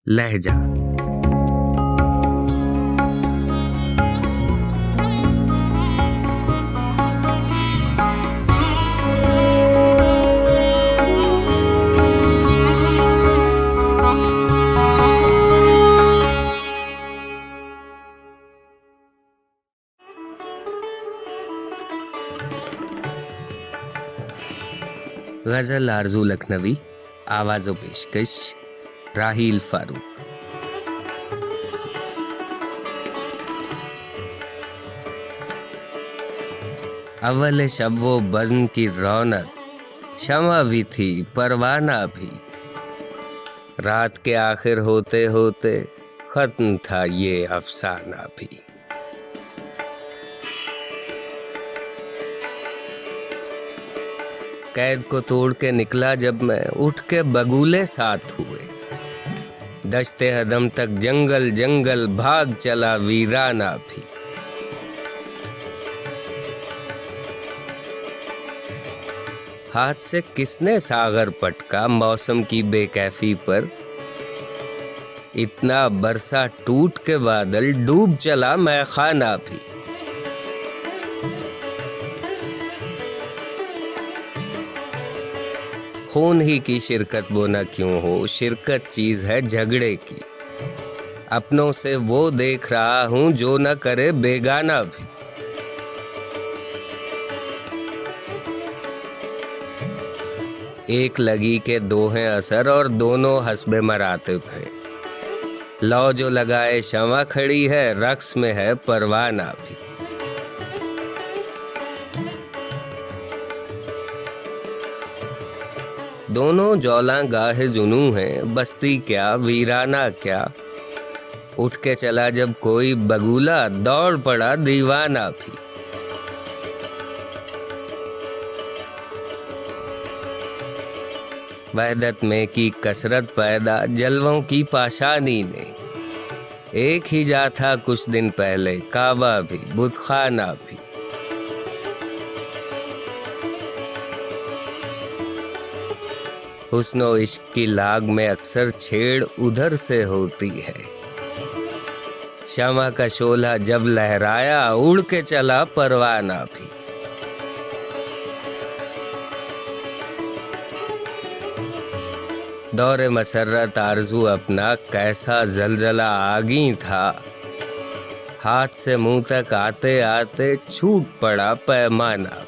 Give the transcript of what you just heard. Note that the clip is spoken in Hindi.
लहजा। गजल आरजू लखनवी, आवाज़ो पेशकश राहील फारूक। अव्वल शब वो बज़्म की रौनक, शमा भी थी परवाना भी। रात के आखिर होते होते खत्म था ये अफसाना भी। कैद को तोड़ के निकला जब मैं, उठ के बगुले साथ हुए। दश्ते हदम तक जंगल जंगल भाग चला वीराना भी। हाथ से किसने सागर पटका मौसम की बेकैफी पर। इतना बरसा टूट के बादल, डूब चला मैखाना भी। खून ही की शिरकत वो न क्यों हो, शिरकत चीज है झगड़े की। अपनों से वो देख रहा हूं जो न करे बेगाना भी। एक लगी के दो हैं असर और दोनों हस्बे मरातिब हैं। लौ जो लगाए शमा खड़ी है, रक्स में है परवाना भी। दोनों जौलां गाहे जुनू हैं, बस्ती क्या वीराना क्या। उठ के चला जब कोई बगुला, दौड़ पड़ा दीवाना भी। वहदत में की कसरत पैदा जलवों की पाशानी ने। एक ही जा था कुछ दिन पहले, काबा भी बुतखाना भी। हुस्नो इश्क की लाग में अक्सर छेड़ उधर से होती है। शमा का शोला जब लहराया, उड़ के चला परवाना भी। दौरे मसर्रत आरजू अपना कैसा जलजला आगी था। हाथ से मुंह तक आते आते छूट पड़ा पैमाना।